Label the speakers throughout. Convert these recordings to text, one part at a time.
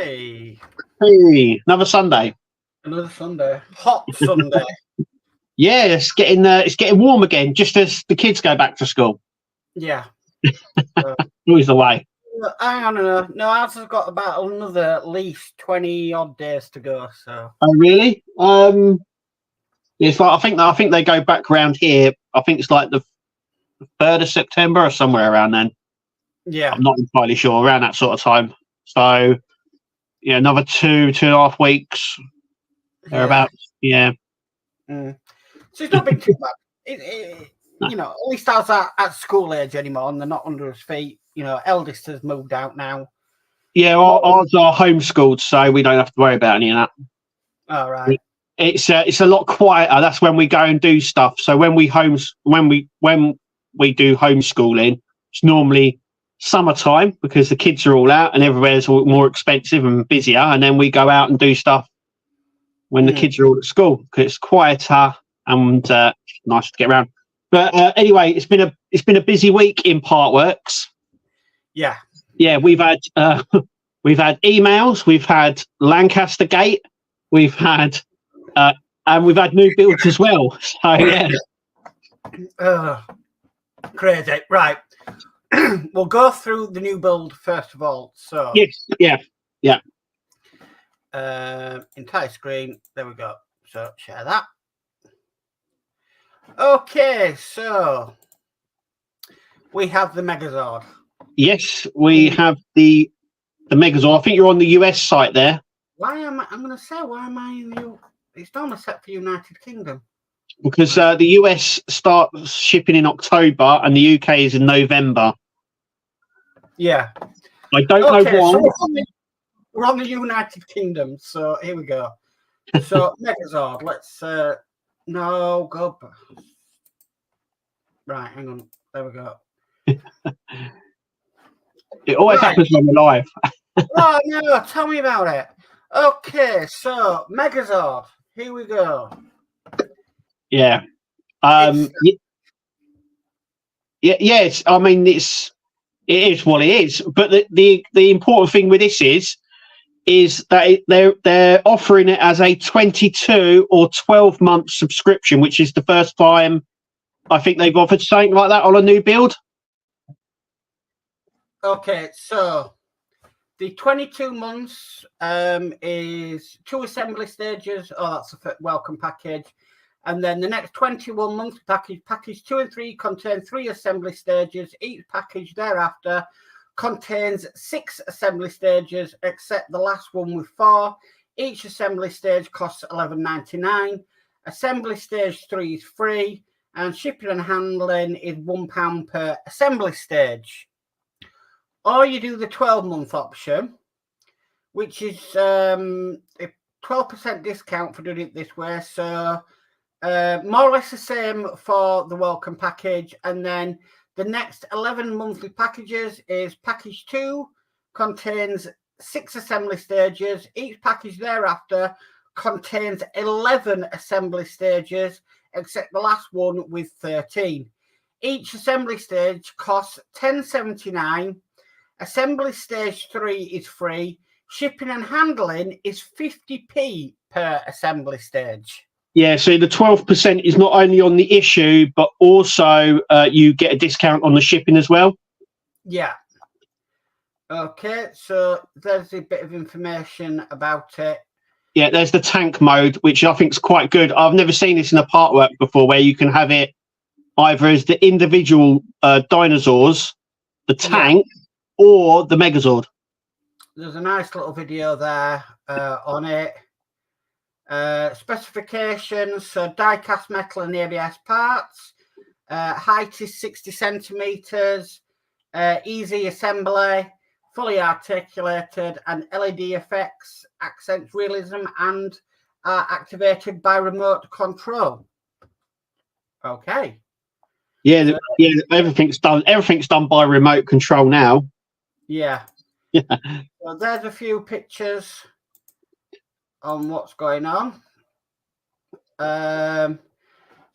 Speaker 1: Hey.
Speaker 2: Hey, another Sunday.
Speaker 1: Another Sunday. Hot Sunday.
Speaker 2: Yeah, it's getting warm again, just as the kids go back to school.
Speaker 1: Yeah.
Speaker 2: Always the way.
Speaker 1: Hang on a minute. No, ours has got about another at least 20 odd days to go. So.
Speaker 2: Oh, really? It's like I think they go back around here. I think it's like the 3rd of September or somewhere around then.
Speaker 1: Yeah.
Speaker 2: I'm not entirely sure, around that sort of time. So, yeah, another 2.5 weeks. Thereabouts. Yeah.
Speaker 1: So it's not been too bad. You know, at least I was at school age anymore, and they're not under his feet. You know, eldest has moved out now.
Speaker 2: Yeah, ours are homeschooled, so we don't have to worry about any of that.
Speaker 1: All right.
Speaker 2: It's a lot quieter. That's when we go and do stuff. So when we do homeschooling, it's normally summertime because the kids are all out and everywhere's all more expensive and busier. And then we go out and do stuff when the kids are all at school because it's quieter and nice to get around. But anyway, it's been a busy week in Partworks.
Speaker 1: Yeah.
Speaker 2: Yeah, we've had emails, we've had Lancaster Gate, we've had and we've had new builds as well. So yeah.
Speaker 1: Crazy. Right. We'll go through the new build first of all. So
Speaker 2: yes, yeah.
Speaker 1: Entire screen. There we go. So share that. Okay, so we have the Megazord.
Speaker 2: Yes, we have the Megazord. I think you're on the US site there.
Speaker 1: Why am I in the? It's normally set for United Kingdom.
Speaker 2: Because the US starts shipping in October and the UK is in November.
Speaker 1: Yeah.
Speaker 2: I don't know why.
Speaker 1: So we're on the United Kingdom, so here we go. So Megazord, let's no go. Right, hang on. There we go.
Speaker 2: It always happens when we're live.
Speaker 1: Oh no, tell me about it. Okay, so Megazord, here we go.
Speaker 2: Yeah. Yes. I mean, it is what it is. But the important thing with this is that they're offering it as a 22 or 12-month subscription, which is the first time I think they've offered something like that on a new build.
Speaker 1: Okay, so the 22 months is 2 assembly stages. Oh, that's a welcome package. And then the next 21 month package 2 and 3 contain 3 assembly stages. Each package thereafter contains 6 assembly stages, except the last one with 4. Each assembly stage costs $11.99. Assembly stage 3 is free, and shipping and handling is £1 per assembly stage. Or you do the 12-month option, which is a 12% discount for doing it this way. So more or less the same for the welcome package. And then the next 11 monthly packages is package 2 contains 6 assembly stages. Each package thereafter contains 11 assembly stages, except the last one with 13. Each assembly stage costs $10.79. Assembly stage 3 is free. Shipping and handling is 50p per assembly stage.
Speaker 2: Yeah, so the 12% is not only on the issue, but also you get a discount on the shipping as well.
Speaker 1: Yeah. Okay, so there's a bit of information about it.
Speaker 2: Yeah, there's the tank mode, which I think is quite good. I've never seen this in a Partwork before, where you can have it either as the individual dinosaurs, the tank, or the Megazord. There's
Speaker 1: a nice little video there on it. Specifications, so die-cast metal and ABS parts. Height is 60 centimeters. Easy assembly, fully articulated, and LED effects, accents realism, and are activated by remote control. Okay.
Speaker 2: Yeah, everything's done. Everything's done by remote control now.
Speaker 1: Yeah. So there's a few pictures on what's going on.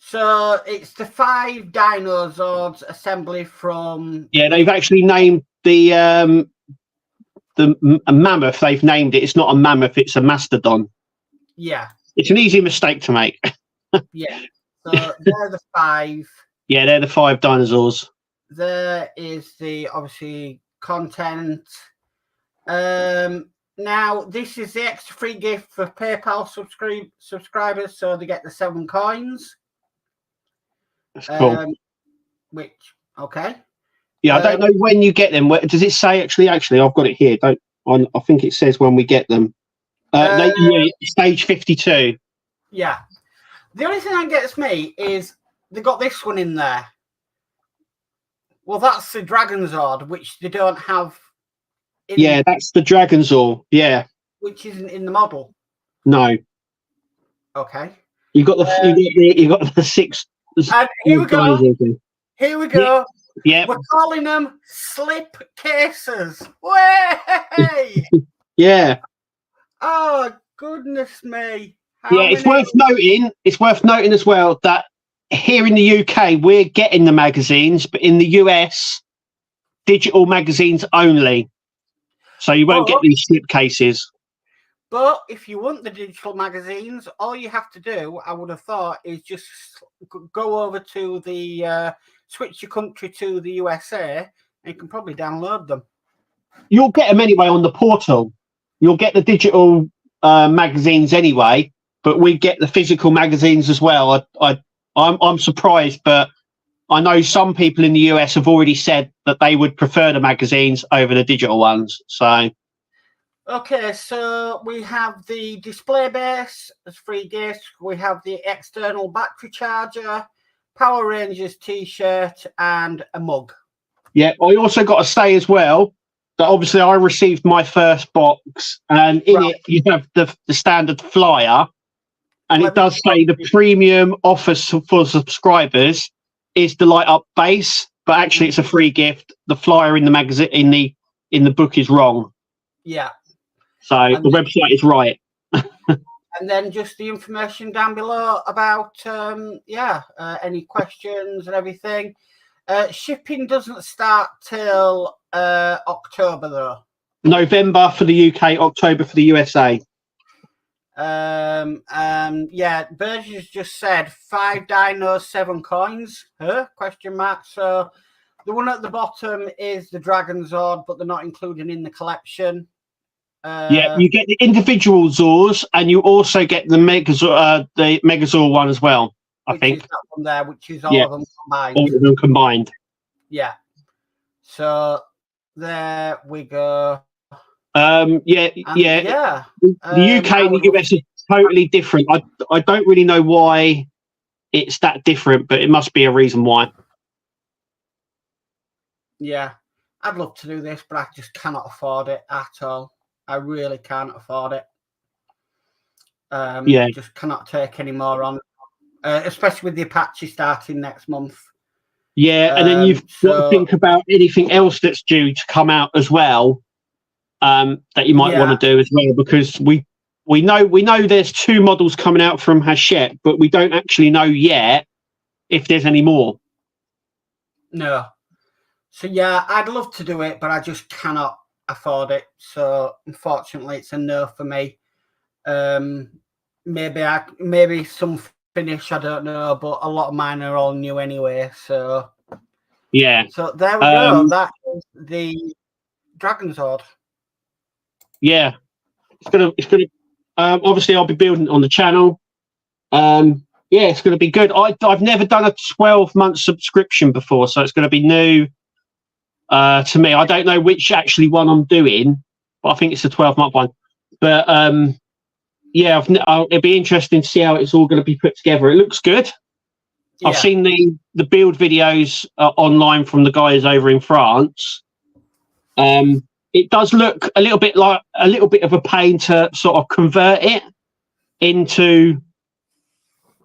Speaker 1: So it's the 5 Dinozords assembly from.
Speaker 2: Yeah, they've actually named the a mammoth, they've named it. It's not a mammoth; it's a mastodon.
Speaker 1: Yeah,
Speaker 2: it's an easy mistake to make.
Speaker 1: Yeah. So they're the 5.
Speaker 2: Yeah, they're the 5 dinosaurs.
Speaker 1: There is the obviously content. Now this is the extra free gift for PayPal subscribers, so they get the 7 coins.
Speaker 2: That's cool.
Speaker 1: Which okay.
Speaker 2: Yeah, I don't know when you get them. Does it say actually? Actually, I've got it here. I think it says when we get them. Stage 52.
Speaker 1: Yeah. The only thing that gets me is they got this one in there. Well, that's the Dragon Zord, which they don't have.
Speaker 2: Yeah, that's the Dragon Zord. Yeah.
Speaker 1: Which isn't in the model.
Speaker 2: No.
Speaker 1: Okay.
Speaker 2: You got the 6.
Speaker 1: And here we go. Here we go.
Speaker 2: Yeah.
Speaker 1: We're calling them slip cases. Way!
Speaker 2: Yeah.
Speaker 1: Oh goodness me!
Speaker 2: It's worth noting. It's worth noting as well that here in the UK we're getting the magazines, but in the US, digital magazines only. So you won't get these slip cases.
Speaker 1: But if you want the digital magazines, all you have to do, I would have thought, is just go over to the switch your country to the USA, and you can probably download them.
Speaker 2: You'll get them anyway on the portal. You'll get the digital magazines anyway, but we get the physical magazines as well. I'm surprised, but I know some people in the US have already said that they would prefer the magazines over the digital ones. So,
Speaker 1: okay, so we have the display base as free gift. We have the external battery charger, Power Rangers T-shirt, and a mug. Yeah,
Speaker 2: I also got to say as well that obviously I received my first box, and in it you have the standard flyer, and it does say the premium offer for subscribers is the light up base, but actually it's a free gift. The flyer in the magazine in the book is wrong.
Speaker 1: Yeah.
Speaker 2: So and the website is right.
Speaker 1: And then just the information down below about any questions and everything. Shipping doesn't start till October though.
Speaker 2: November for the UK, October for the USA.
Speaker 1: Burgess just said 5 dinos, 7 coins. Question mark. So the one at the bottom is the Dragon Zord, but they're not included in the collection.
Speaker 2: You get the individual Zords, and you also get the Megazord one as well. I think
Speaker 1: is that one there, which is all of them combined.
Speaker 2: All of them combined.
Speaker 1: Yeah. So there we go.
Speaker 2: The UK and the US is totally different. I don't really know why it's that different, but it must be a reason why.
Speaker 1: Yeah, I'd love to do this, but I just cannot afford it at all. I really can't afford it. Just cannot take any more on, especially with the Apache starting next month.
Speaker 2: Yeah, and then you've got to think about anything else that's due to come out as well. That you might want to do as well, because we know there's 2 models coming out from Hachette, but we don't actually know yet if there's any more. No.
Speaker 1: So yeah, I'd love to do it, but I just cannot afford it. So unfortunately, it's a no for me. Maybe some finish, I don't know, but a lot of mine are all new anyway. So
Speaker 2: yeah.
Speaker 1: So there we go. That is the Dragon Zord.
Speaker 2: Yeah, it's gonna. Obviously, I'll be building it on the channel. It's gonna be good. I've never done a 12-month subscription before, so it's gonna be new to me. I don't know which actually one I'm doing, but I think it's a 12-month one. But it'll be interesting to see how it's all going to be put together. It looks good. Yeah. I've seen the build videos online from the guys over in France. It does look a little bit of a pain to sort of convert it into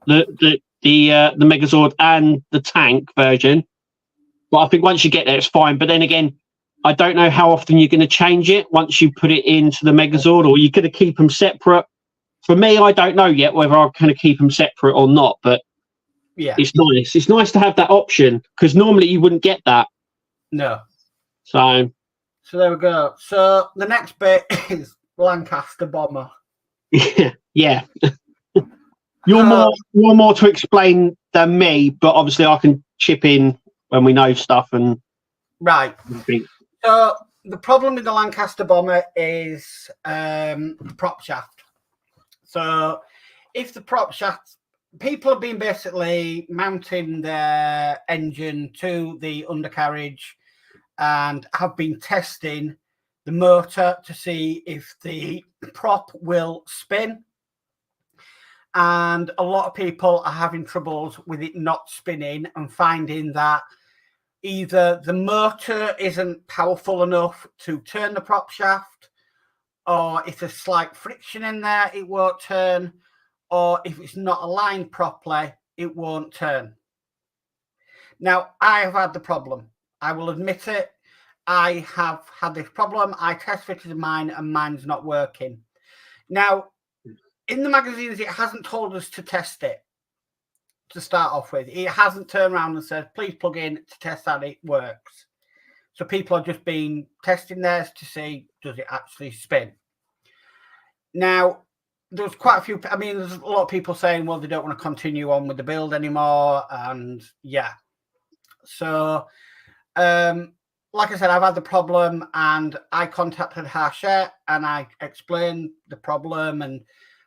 Speaker 2: the Megazord and the tank version. But I think once you get there, it's fine. But then again, I don't know how often you're going to change it once you put it into the Megazord, or you're going to keep them separate. For me, I don't know yet whether I'm going to keep them separate or not. But yeah, it's nice. It's nice to have that option, because normally you wouldn't get that.
Speaker 1: No.
Speaker 2: So
Speaker 1: So there we go. So the next bit is Lancaster bomber.
Speaker 2: Yeah. You're more to explain than me, but obviously I can chip in when we know stuff. And
Speaker 1: right. So the problem with the Lancaster bomber is the prop shaft. So if the prop shaft, people have been basically mounting their engine to the undercarriage and have been testing the motor to see if the prop will spin. And a lot of people are having troubles with it not spinning and finding that either the motor isn't powerful enough to turn the prop shaft, or if there's slight friction in there, it won't turn, or if it's not aligned properly, it won't turn. Now, I have had the problem. I will admit it. I have had this problem. I test fitted mine and mine's not working. Now, in the magazines, it hasn't told us to test it to start off with. It hasn't turned around and said, please plug in to test that it works. So people are just been testing theirs to see, does it actually spin? Now, there's quite a few, I mean, there's a lot of people saying, well, they don't want to continue on with the build anymore. And yeah. So, like I said, I've had the problem and I contacted Hachette and I explained the problem,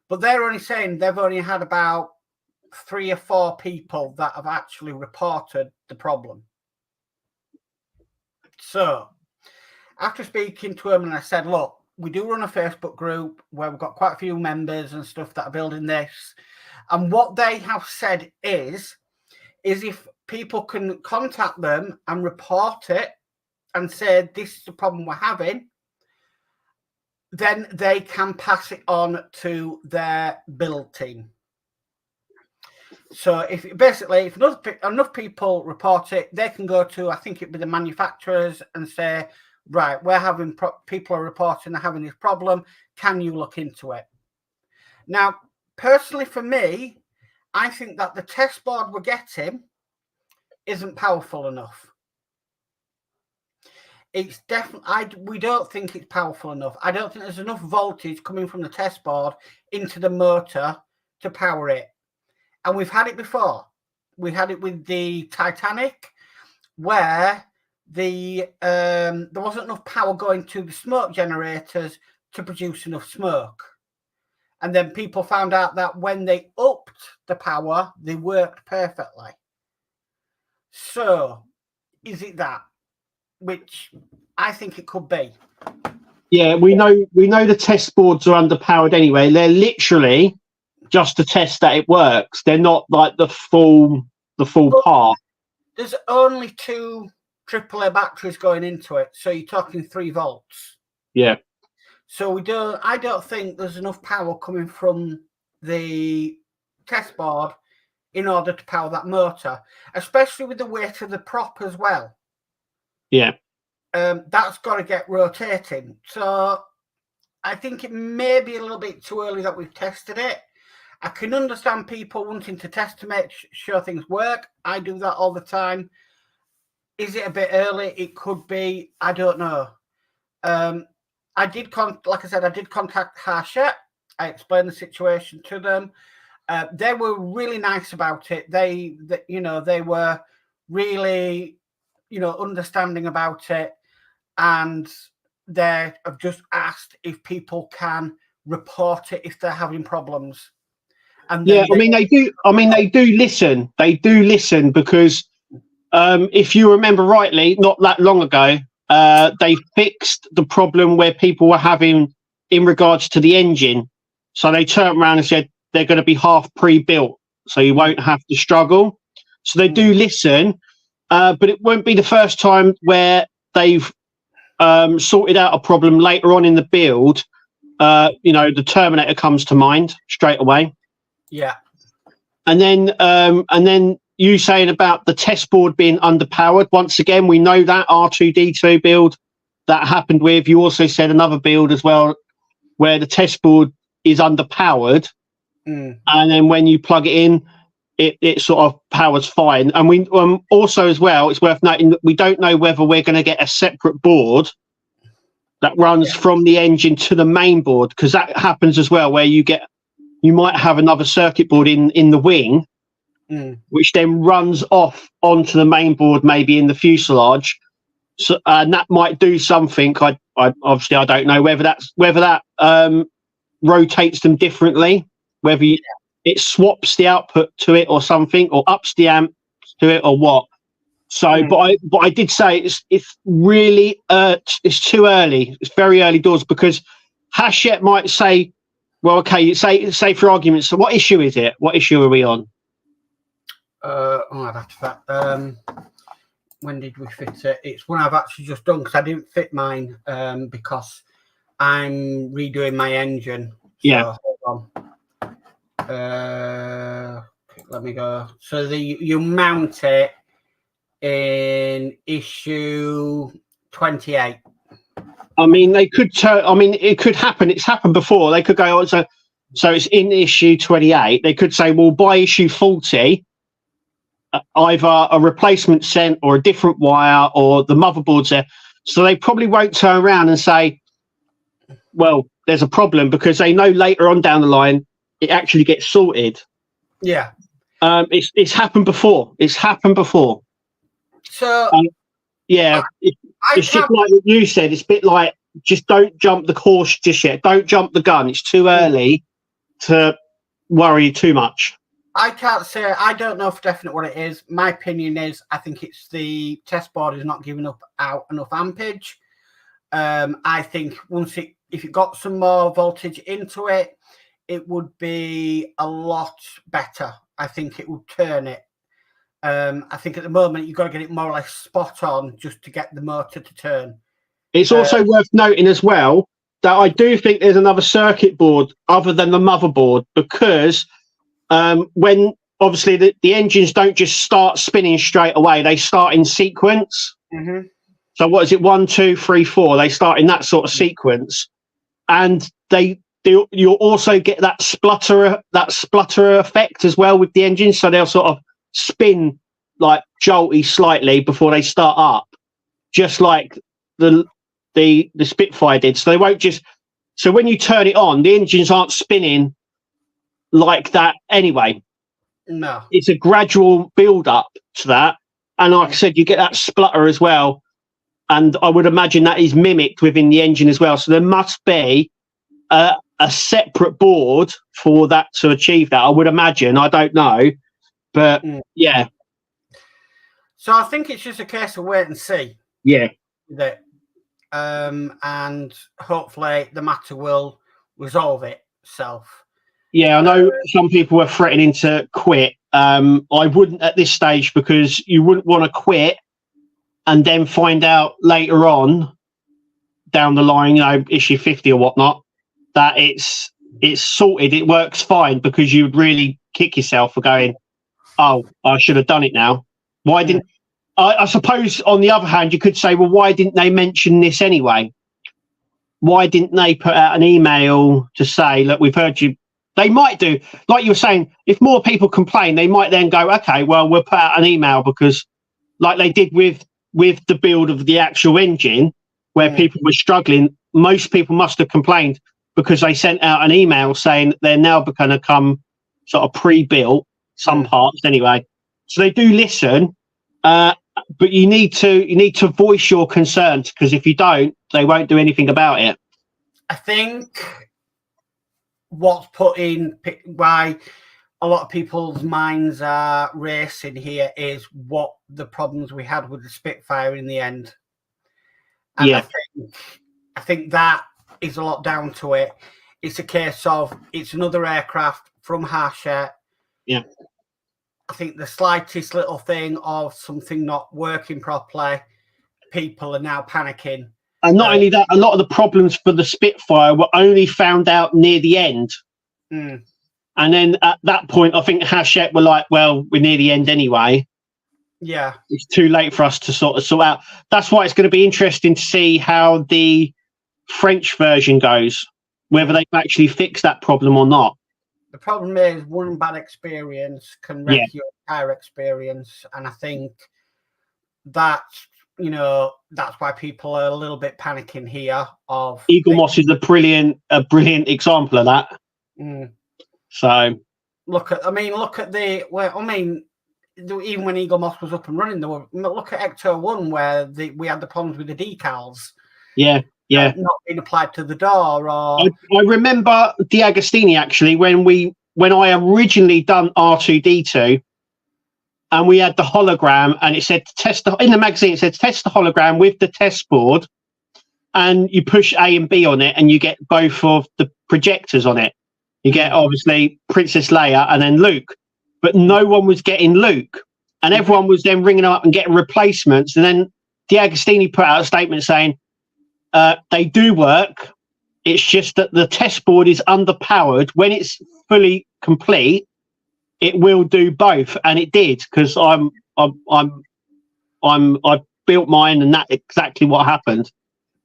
Speaker 1: but they're only saying they've only had about 3 or 4 people that have actually reported the problem. So after speaking to them, and I said, look, we do run a Facebook group where we've got quite a few members and stuff that are building this. And what they have said is if people can contact them and report it and say, this is the problem we're having, then they can pass it on to their build team. So if enough people report it, they can go to, I think it'd be the manufacturers, and say, right, we're having people are reporting they're having this problem. Can you look into it? Now, personally, for me, I think that the test board we're getting isn't powerful enough. It's definitely, we don't think it's powerful enough. I don't think there's enough voltage coming from the test board into the motor to power it. And we've had it before. We had it with the Titanic, where there wasn't enough power going to the smoke generators to produce enough smoke. And then people found out that when they upped the power, they worked perfectly. So, is it that? Which I think it could be.
Speaker 2: Yeah, we know the test boards are underpowered anyway. They're literally just to test that it works. They're not like the full part.
Speaker 1: There's only 2 AAA batteries going into it, so you're talking 3 volts.
Speaker 2: Yeah.
Speaker 1: So I don't think there's enough power coming from the test board in order to power that motor, especially with the weight of the prop as well.
Speaker 2: Yeah.
Speaker 1: That's got to get rotating. So I think it may be a little bit too early that we've tested it. I can understand people wanting to test to make sure things work. I do that all the time. Is it a bit early? It could be. I don't know. I did contact Hachette. I explained the situation to them. They were really nice about it. They were really, understanding about it, and they have just asked if people can report it if they're having problems. And
Speaker 2: yeah, they do. They do listen. They do listen because if you remember rightly, not that long ago, they fixed the problem where people were having in regards to the engine. So they turned around and said they're going to be half pre-built, so you won't have to struggle. So they do listen, but it won't be the first time where they've sorted out a problem later on in the build. The Terminator comes to mind straight away.
Speaker 1: Yeah.
Speaker 2: And then you saying about the test board being underpowered. Once again, we know that R2D2 build that happened with. You also said another build as well where the test board is underpowered. And then when you plug it in, it sort of powers fine. And we also as well, it's worth noting that we don't know whether we're going to get a separate board that runs from the engine to the main board, because that happens as well, where you might have another circuit board in the wing, which then runs off onto the main board, maybe in the fuselage. So, and that might do something. I obviously I don't know whether that rotates them differently, whether it swaps the output to it or something, or ups the amp to it or what. So, but I did say it's really it's too early. It's very early doors, because Hachette might say, well, okay, say for argument. So, what issue is it? What issue are we on?
Speaker 1: I'd have to when did we fit it? It's one I've actually just done, because I didn't fit mine because I'm redoing my engine. So, hold on. Let me go. So you mount it in issue 28. I
Speaker 2: mean, they could it could happen. It's happened before. They could go, so it's in issue 28. They could say, well, by issue 40, either a replacement sent or a different wire, or the motherboard's there. So they probably won't turn around and say, well, there's a problem, because they know later on down the line it actually gets sorted.
Speaker 1: Yeah.
Speaker 2: It's happened before. It's happened before.
Speaker 1: So
Speaker 2: it's just like what you said. It's a bit like, just don't jump the course just yet. Don't jump the gun. It's too early to worry too much.
Speaker 1: I can't say. I don't know for definite what it is. My opinion is, I think it's the test board is not giving out enough ampage. I think if it got some more voltage into it, it would be a lot better. I think it would turn it. I think at the moment you've got to get it more or less spot on just to get the motor to turn.
Speaker 2: It's also worth noting as well that I do think there's another circuit board other than the motherboard, because when obviously the engines don't just start spinning straight away, they start in sequence. So what is it? 1, 2, 3, 4. They start in that sort of sequence, and you'll also get that splutter effect as well with the engine. So they'll sort of spin like jolty slightly before they start up, just like the Spitfire did. So they won't just. So when you turn it on, the engines aren't spinning like that anyway.
Speaker 1: No,
Speaker 2: it's a gradual build up to that, and like I said, you get that splutter as well, and I would imagine that is mimicked within the engine as well. So there must be a separate board for that to achieve that, I would imagine. I don't know, but yeah.
Speaker 1: So I think it's just a case of wait and see.
Speaker 2: Yeah.
Speaker 1: That and hopefully the matter will resolve itself.
Speaker 2: Yeah, I know some people were threatening to quit. I wouldn't at this stage, because you wouldn't want to quit and then find out later on down the line, issue 50 or whatnot, that it's sorted, it works fine, because you'd really kick yourself for going, oh, I should have done it now. Why didn't I suppose on the other hand, you could say, well, why didn't they mention this anyway? Why didn't they put out an email to say, look, we've heard you? They might do, like you were saying, if more people complain, they might then go, okay, well, we'll put out an email, because like they did with the build of the actual engine, where people were struggling, most people must have complained, because they sent out an email saying they're now going to come sort of pre-built, some parts anyway. So they do listen, but you need to voice your concerns, because if you don't, they won't do anything about it.
Speaker 1: I think what's put in why a lot of people's minds are racing here is what the problems we had with the Spitfire in the end. And
Speaker 2: yeah,
Speaker 1: I think that is a lot down to it. It's a case of it's another aircraft from Hachette.
Speaker 2: Yeah.
Speaker 1: I think the slightest little thing of something not working properly, people are now panicking.
Speaker 2: And not only that, a lot of the problems for the Spitfire were only found out near the end. And then at that point, I think Hachette were like, well, we're near the end anyway.
Speaker 1: Yeah.
Speaker 2: It's too late for us to sort out. That's why it's going to be interesting to see how the French version goes, whether they can actually fix that problem or not.
Speaker 1: The problem is one bad experience can wreck your entire experience. And I think that you know, that's why people are a little bit panicking here. Of
Speaker 2: Eagle Moss is a brilliant example of that. So
Speaker 1: look at the even when Eagle Moss was up and running, look at Ecto 1 where we had the problems with the decals.
Speaker 2: Yeah.
Speaker 1: Not being applied to the door. Or
Speaker 2: I remember D'Agostini actually when I originally done R2D2, and we had the hologram, and it said in the magazine it said test the hologram with the test board, and you push A and B on it, and you get both of the projectors on it. You get obviously Princess Leia and then Luke, but no one was getting Luke, and everyone was then ringing up and getting replacements. And then D'Agostini put out a statement saying they do work. It's just that the test board is underpowered. When it's fully complete, it will do both, and it did, because I built mine, and that's exactly what happened.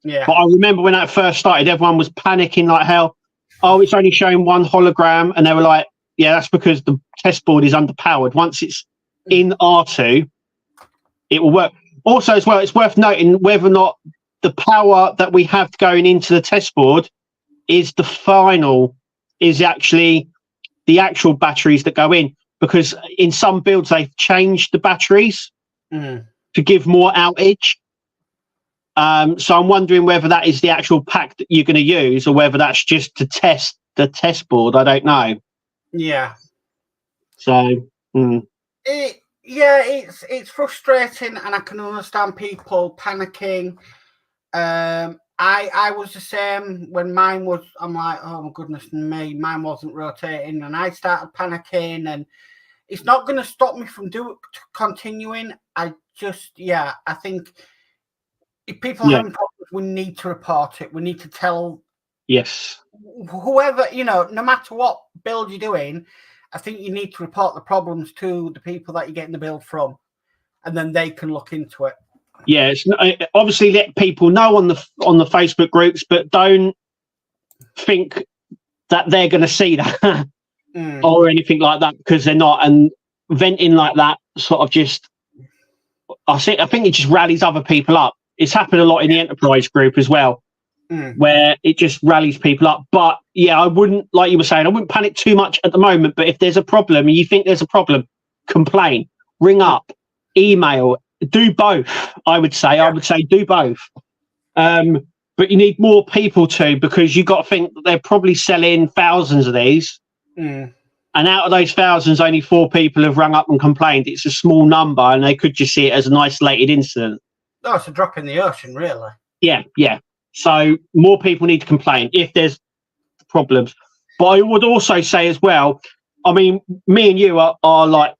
Speaker 1: Yeah.
Speaker 2: But I remember when that first started, everyone was panicking like hell. Oh, it's only showing one hologram, and they were like, "Yeah, that's because the test board is underpowered. Once it's in R2, it will work." Also, as well, it's worth noting whether or not the power that we have going into the test board is actually the actual batteries that go in, because in some builds they've changed the batteries to give more outage. So I'm wondering whether that is the actual pack that you're going to use, or whether that's just to test the test board. I don't know.
Speaker 1: Yeah.
Speaker 2: So
Speaker 1: it's frustrating, and I can understand people panicking. I was the same when mine was. I'm like, oh my goodness me, mine wasn't rotating, and I started panicking, and it's not going to stop me from continuing. I think if people are having problems, we need to report it. We need to tell whoever, no matter what build you're doing. I think you need to report the problems to the people that you're getting the build from, and then they can look into it.
Speaker 2: Yeah, it's obviously let people know on the Facebook groups, but don't think that they're going to see that or anything like that, because they're not. And venting like that sort of just, I think it just rallies other people up. It's happened a lot in the enterprise group as well, where it just rallies people up. But yeah, I wouldn't, like you were saying, I wouldn't panic too much at the moment. But if there's a problem and you think there's a problem, complain, ring up, email. Do both, I would say. I would say do both. But you need more people too, because you've got to think that they're probably selling thousands of these. And out of those thousands, only 4 people have rung up and complained. It's a small number, and they could just see it as an isolated incident.
Speaker 1: Oh, it's a drop in the ocean, really.
Speaker 2: Yeah. So more people need to complain if there's problems. But I would also say as well, I mean, me and you are like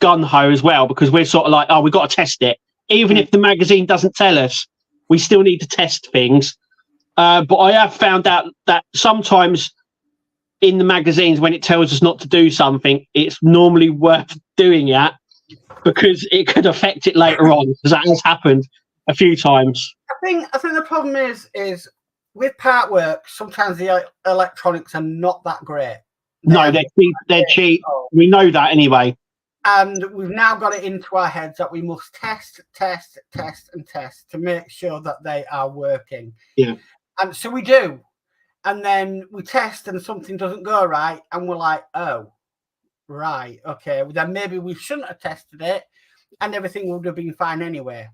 Speaker 2: gun-ho as well, because we're sort of like, oh, we've got to test it. Even if the magazine doesn't tell us, we still need to test things. But I have found out that sometimes in the magazines, when it tells us not to do something, it's normally worth doing it, because it could affect it later on, because that has happened a few times.
Speaker 1: I think the problem is with Partwork, sometimes the electronics are not that great.
Speaker 2: They're cheap. We know that anyway.
Speaker 1: And we've now got it into our heads that we must test to make sure that they are working.
Speaker 2: Yeah.
Speaker 1: And so we do. And then we test and something doesn't go right. And we're like, oh, right. Okay. Well, then maybe we shouldn't have tested it, and everything would have been fine anyway.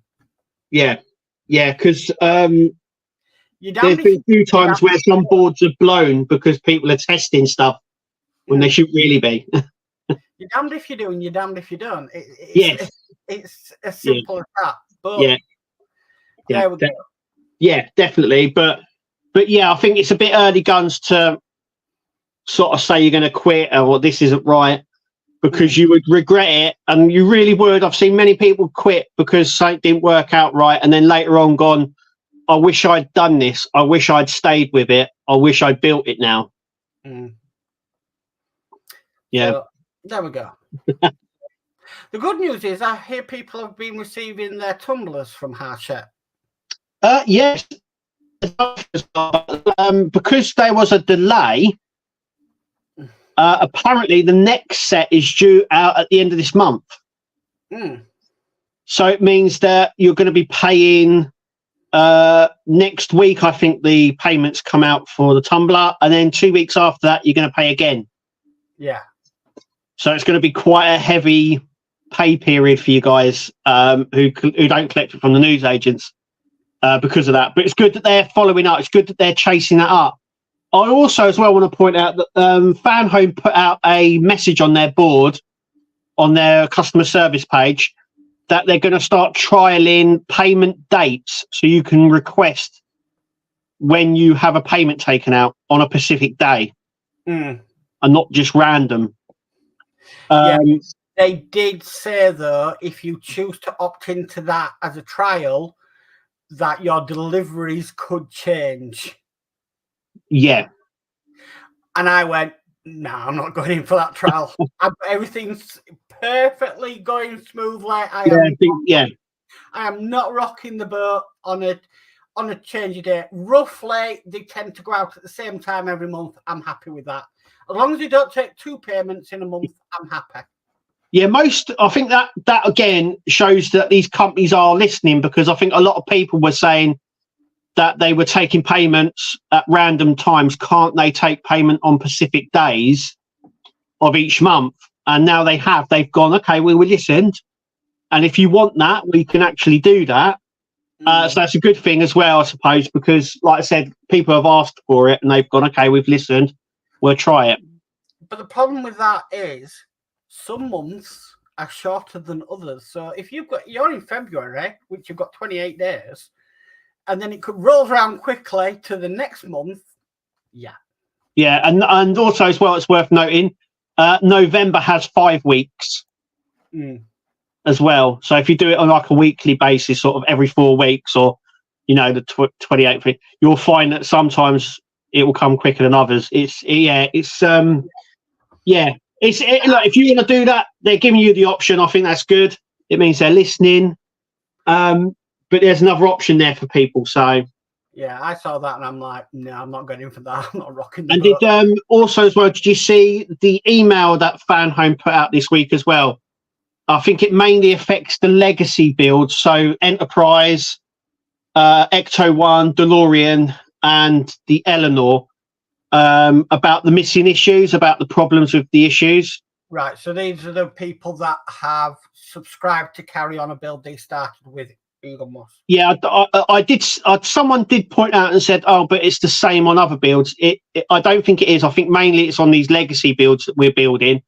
Speaker 1: Yeah.
Speaker 2: Yeah. Because there's been a few times where some boards have blown because people are testing stuff when they should really be.
Speaker 1: You're damned if you do, and you're damned if you don't. It's as simple as that. But there we go.
Speaker 2: Yeah, definitely. But yeah, I think it's a bit early guns to sort of say you're going to quit or this isn't right, because you would regret it, and you really would. I've seen many people quit because something didn't work out right, and then later on gone, I wish I'd done this. I wish I'd stayed with it. I wish I built it now. Yeah.
Speaker 1: So, there we go. The good news is I hear people have been receiving their tumblers from Hachette.
Speaker 2: Yes. Because there was a delay, apparently the next set is due out at the end of this month. So it means that you're going to be paying next week. I think the payments come out for the tumbler, and then 2 weeks after that, you're going to pay again.
Speaker 1: Yeah.
Speaker 2: So it's going to be quite a heavy pay period for you guys who don't collect it from the newsagents because of that. But it's good that they're following up. It's good that they're chasing that up. I also, as well, want to point out that Fan Home put out a message on their board, on their customer service page, that they're going to start trialing payment dates so you can request when you have a payment taken out on a specific day and not just random.
Speaker 1: They did say, though, if you choose to opt into that as a trial, that your deliveries could change.
Speaker 2: Yeah.
Speaker 1: And I went, no, I'm not going in for that trial. Everything's perfectly going smoothly. I am not rocking the boat on a change of date. Roughly, they tend to go out at the same time every month. I'm happy with that. As long as you don't take 2 payments in a month, I'm happy.
Speaker 2: Yeah, I think that again shows that these companies are listening, because I think a lot of people were saying that they were taking payments at random times. Can't they take payment on specific days of each month? And now they've gone, okay, we listened. And if you want that, we can actually do that. So that's a good thing as well, I suppose, because like I said, people have asked for it and they've gone, okay, we've listened. We'll try it.
Speaker 1: But the problem with that is some months are shorter than others. So if you're in February, which you've got 28 days, and then it could roll around quickly to the next month. Yeah.
Speaker 2: Yeah. And also as well, it's worth noting, November has 5 weeks as well. So if you do it on like a weekly basis, sort of every 4 weeks, or, the 28th, you'll find that sometimes it will come quicker than others. Look, if you want to do that, they're giving you the option. I think that's good. It means they're listening. But there's another option there for people. So
Speaker 1: yeah, I saw that and I'm like, no, I'm not going in for that. I'm not rocking the
Speaker 2: And
Speaker 1: boat.
Speaker 2: did also as well, did you see the email that Fan Home put out this week as well? I think it mainly affects the legacy builds. So Enterprise, Ecto 1, DeLorean, and the Eleanor, about the missing issues, about the problems with the issues.
Speaker 1: Right. So these are the people that have subscribed to carry on a build they started with Eagle Moss. Yeah,
Speaker 2: I did. Someone did point out and said, "Oh, but it's the same on other builds." I don't think it is. I think mainly it's on these legacy builds that we're building.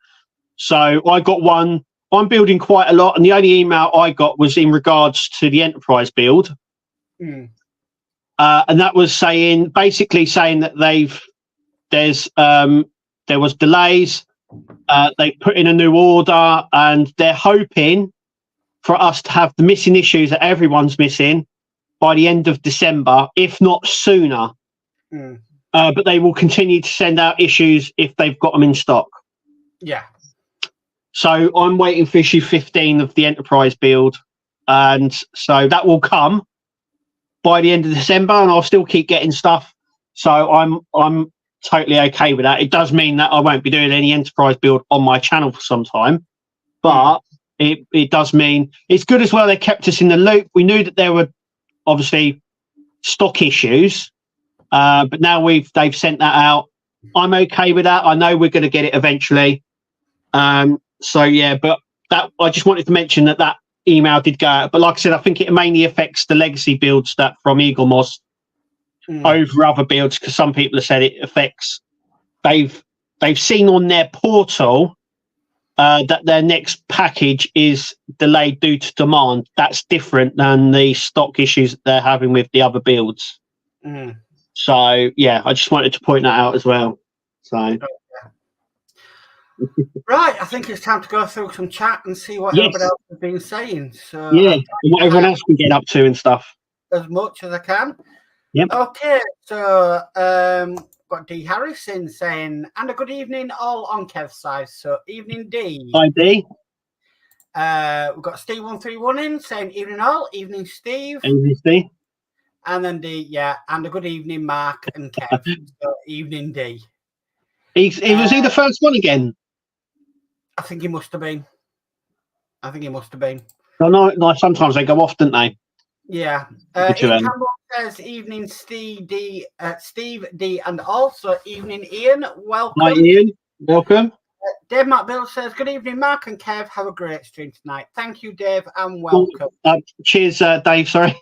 Speaker 2: So I got one. I'm building quite a lot, and the only email I got was in regards to the Enterprise build, and that was basically saying that there was delays. They put in a new order, and they're hoping for us to have the missing issues that everyone's missing by the end of December, if not sooner. But they will continue to send out issues if they've got them in stock.
Speaker 1: Yeah.
Speaker 2: So I'm waiting for issue 15 of the Enterprise build. And so that will come by the end of December, and I'll still keep getting stuff. So I'm totally okay with that. It does mean that I won't be doing any Enterprise build on my channel for some time, but it does mean it's good as well. They kept us in the loop. We knew that there were obviously stock issues, but now they've sent that out. I'm okay with that. I know we're going to get it eventually. So yeah, but that I just wanted to mention that email did go out. But like I said, I think it mainly affects the legacy builds that from Eagle Moss over other builds, because some people have said it affects. They've seen on their portal that their next package is delayed due to demand. That's different than the stock issues that they're having with the other builds. So yeah, I just wanted to point that out as well. So
Speaker 1: right, I think it's time to go through some chat and see what everybody else has been saying. So
Speaker 2: yeah, and what everyone else can get up to and stuff.
Speaker 1: As much as I can.
Speaker 2: Yep.
Speaker 1: Okay, so got D Harrison saying, and a good evening all on Kev's side. So evening D.
Speaker 2: Hi D.
Speaker 1: We've got Steve 131 in saying evening all, evening Steve.
Speaker 2: Evening Steve.
Speaker 1: And then D, yeah, and a good evening Mark and Kev. So evening D.
Speaker 2: Was he the first one again?
Speaker 1: I think he must have been.
Speaker 2: No, sometimes they go off, don't they?
Speaker 1: Yeah.
Speaker 2: Too
Speaker 1: Ian
Speaker 2: early.
Speaker 1: Campbell says, evening, Steve D, and also evening, Ian. Welcome.
Speaker 2: Hi, Ian. Welcome.
Speaker 1: Dave McBill says, good evening, Mark and Kev. Have a great stream tonight. Thank you, Dave, and welcome.
Speaker 2: Cheers, Dave. Sorry.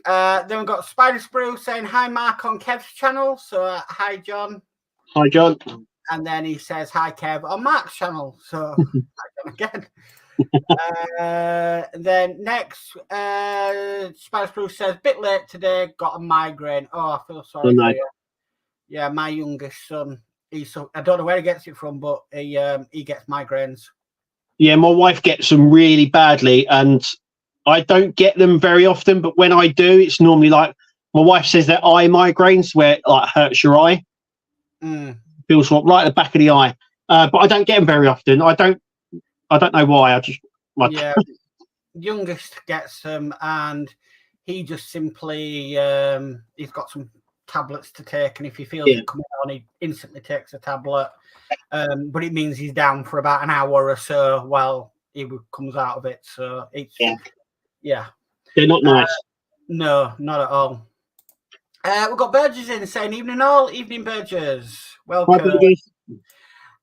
Speaker 1: Then we've got Spider Sprue saying, hi, Mark, on Kev's channel. So, hi, John.
Speaker 2: Hi, John.
Speaker 1: And then he says, hi, Kev, on Mark's channel. So, hi, John again. Then next, Spider Sprue says, bit late today, got a migraine. Oh, I feel sorry for you. Yeah, my youngest son, I don't know where he gets it from, but he gets migraines. Yeah,
Speaker 2: my wife gets them really badly, and I don't get them very often. But when I do, it's normally like my wife says they're eye migraines, where it like hurts your eye, feels right at the back of the eye. But I don't get them very often. I don't know why.
Speaker 1: Yeah, youngest gets them, and he just simply he's got some tablets to take, and if he feels it coming on, he instantly takes a tablet. But it means he's down for about an hour or so while he comes out of it. So it's
Speaker 2: they're not nice.
Speaker 1: No, not at all. We've got Burgess in saying evening all, evening Burgess. Welcome.
Speaker 2: Hi, Burgess.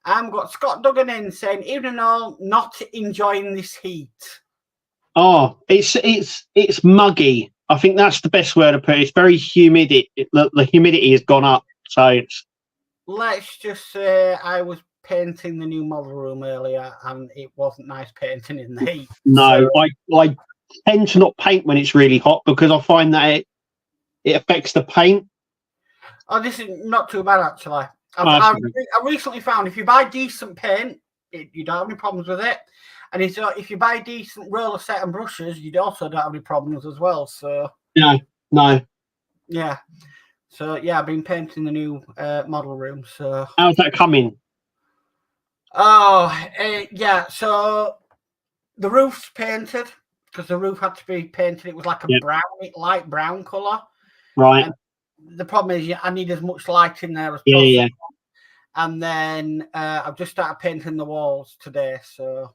Speaker 1: And we've got Scott Duggan in saying evening all, not enjoying this heat.
Speaker 2: Oh, it's muggy. I think that's the best word to put it. It's very humid. The humidity has gone up. So it's.
Speaker 1: Let's just say I was painting the new model room earlier, and it wasn't nice painting in the heat.
Speaker 2: No, so. I tend to not paint when it's really hot because I find that it affects the paint.
Speaker 1: Oh, this is not too bad actually. I recently found if you buy decent paint, you don't have any problems with it. And if you buy decent roller set and brushes, you also don't have any problems as well. So
Speaker 2: no.
Speaker 1: Yeah. So I've been painting the new model room. So
Speaker 2: how's that coming?
Speaker 1: Oh, so the roof's painted because the roof had to be painted. It was like a light brown colour.
Speaker 2: Right.
Speaker 1: And the problem is I need as much light in there as
Speaker 2: possible.
Speaker 1: Yeah. And then I've just started painting the walls today. So,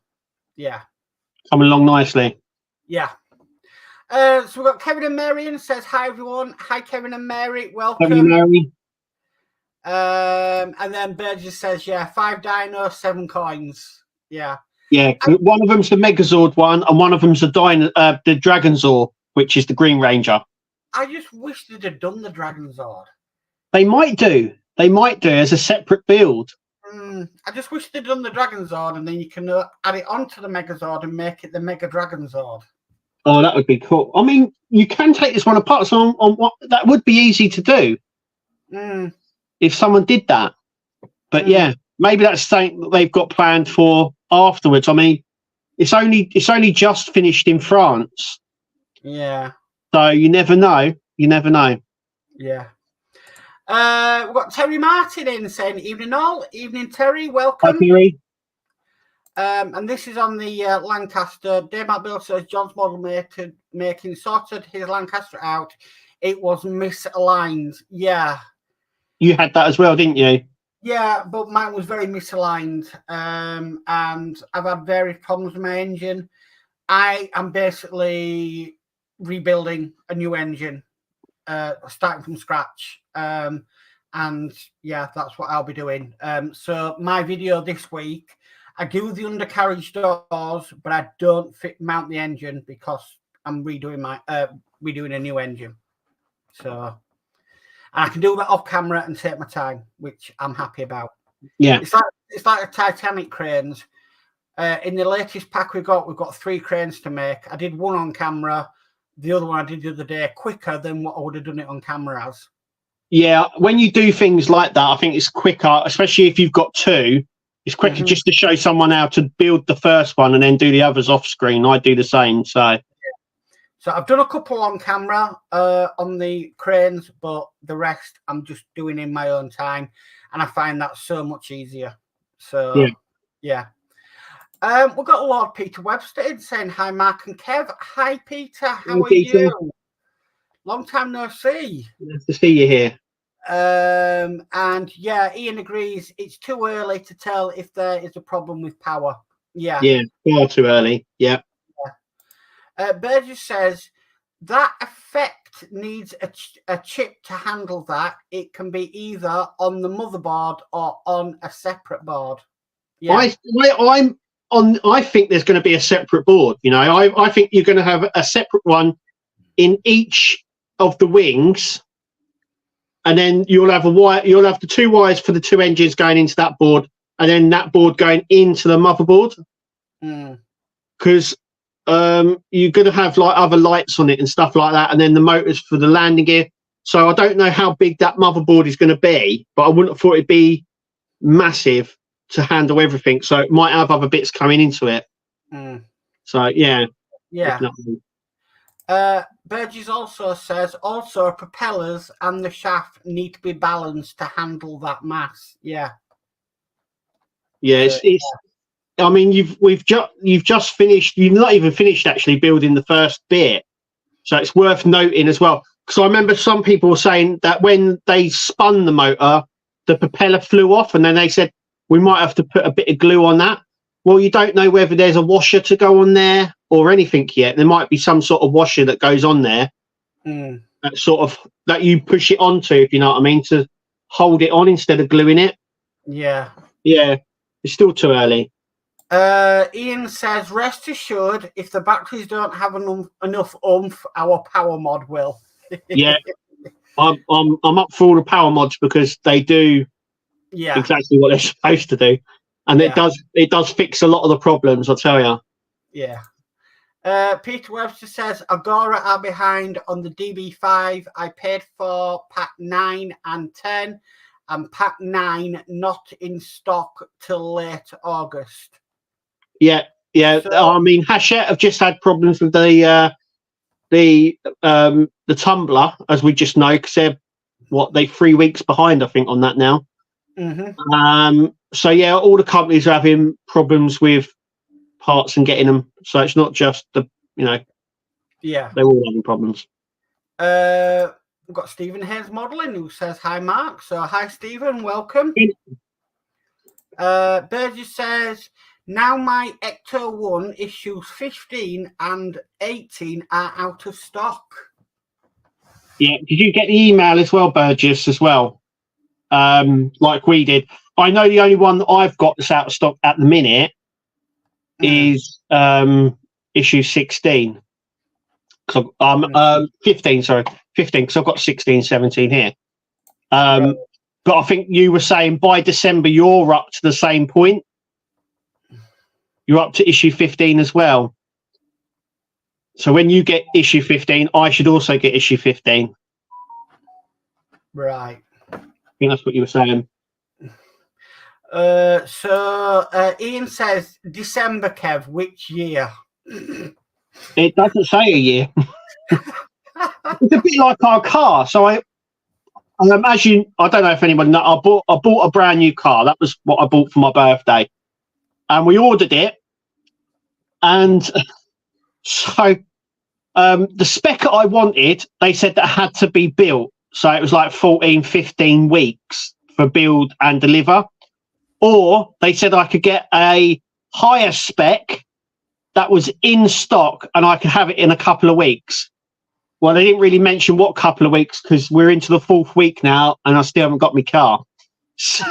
Speaker 2: coming along nicely.
Speaker 1: Yeah. So we've got Kevin and Mary in, says hi everyone. Hi Kevin and Mary, welcome.
Speaker 2: Kevin and Mary.
Speaker 1: And then Burgess says 5 dinos, 7 coins. Yeah.
Speaker 2: One of them's the Megazord one, and one of them's the Dragonzord, which is the Green Ranger.
Speaker 1: I just wish they'd have done the Dragonzord.
Speaker 2: They might do as a separate build.
Speaker 1: I just wish they'd done the Dragonzord, and then you can add it onto the Megazord and make it the Mega Dragonzord.
Speaker 2: Oh, that would be cool. I mean, you can take this one apart. So on what that would be easy to do if someone did that. But maybe that's something that they've got planned for afterwards. I mean, it's only just finished in France.
Speaker 1: Yeah.
Speaker 2: So you never know.
Speaker 1: Yeah. We've got Terry Martin in saying evening all, evening Terry, welcome.
Speaker 2: Hi, Terry.
Speaker 1: And this is on the Lancaster. Dave McBill says John's model making sorted his Lancaster out. It was misaligned. Yeah.
Speaker 2: You had that as well, didn't you?
Speaker 1: Yeah, but mine was very misaligned. And I've had various problems with my engine. I am basically rebuilding a new engine, starting from scratch. And that's what I'll be doing. So my video this week, I do the undercarriage doors, but I don't mount the engine because I'm redoing a new engine. So I can do that off camera and take my time, which I'm happy about.
Speaker 2: Yeah,
Speaker 1: it's like the Titanic cranes. In the latest pack we've got 3 cranes to make. I did one on camera. The other one I did the other day quicker than what I would have done it on camera as. Yeah,
Speaker 2: when you do things like that, I think it's quicker, especially if you've got 2. It's quicker just to show someone how to build the first one and then do the others off screen. I do the same. So
Speaker 1: I've done a couple on camera on the cranes, but the rest I'm just doing in my own time, and I find that so much easier. So yeah. We've got Lord Peter Webster in saying hi, Mark and Kev. Hi, Peter. How are you? Long time no see.
Speaker 2: Nice to see you here.
Speaker 1: And Ian agrees it's too early to tell if there is a problem with power. Yeah,
Speaker 2: far too early. Yeah.
Speaker 1: Burgess says that effect needs a chip to handle that. It can be either on the motherboard or on a separate board. Yeah.
Speaker 2: I think there's going to be a separate board. You know, I think you're going to have a separate one in each of the wings, and then you'll have a wire. You'll have the 2 wires for the 2 engines going into that board, and then that board going into the motherboard. Because you're going to have like other lights on it and stuff like that, and then the motors for the landing gear. So I don't know how big that motherboard is going to be, but I wouldn't have thought it'd be massive to handle everything. So it might have other bits coming into it. So yeah. Definitely.
Speaker 1: Burgess also says propellers and the shaft need to be balanced to handle that mass. Yeah.
Speaker 2: It's I mean, you've just finished. You've not even finished actually building the first bit, so it's worth noting as well. Because I remember some people were saying that when they spun the motor, the propeller flew off, and then they said we might have to put a bit of glue on that. Well, you don't know whether there's a washer to go on there or anything yet. There might be some sort of washer that goes on there, that sort of that you push it onto, if you know what I mean, to hold it on instead of gluing it.
Speaker 1: Yeah.
Speaker 2: It's still too early.
Speaker 1: Ian says, rest assured, if the batteries don't have enough oomph, our power mod will.
Speaker 2: Yeah, I'm up for all the power mods because they do exactly what they're supposed to do, and it does fix a lot of the problems. I'll tell you.
Speaker 1: Yeah. Peter Webster says, Agora are behind on the DB5. I paid for pack 9 and 10, and pack 9 not in stock till late August.
Speaker 2: Yeah. So, I mean, Hachette have just had problems with the tumbler, as we just know, because they're 3 weeks behind, I think, on that now. So yeah, all the companies are having problems with parts and getting them. So it's not just they're all having problems.
Speaker 1: We've got Stephen Hayes Modelling who says hi, Mark. So hi, Stephen, welcome. Burgess says, now my Ecto 1 issues 15 and 18 are out of stock.
Speaker 2: Yeah, did you get the email as well, Burgess, as well? Like we did. I know the only one that I've got that's out of stock at the minute is issue 16. 15, sorry. 15, because I've got 16, 17 here. But I think you were saying by December you're up to the same point. You're up to issue 15 as well. So when you get issue 15, I should also get issue 15.
Speaker 1: Right.
Speaker 2: I think that's what you were saying.
Speaker 1: So Ian says, December, Kev, which year?
Speaker 2: It doesn't say a year. It's a bit like our car. So I don't know if anyone knows, I bought a brand new car. That was what I bought for my birthday. And we ordered it. And so the spec that I wanted, they said that had to be built. So it was like 14, 15 weeks for build and deliver. Or they said I could get a higher spec that was in stock and I could have it in a couple of weeks. Well, they didn't really mention what couple of weeks because we're into the 4th week now and I still haven't got my car. So,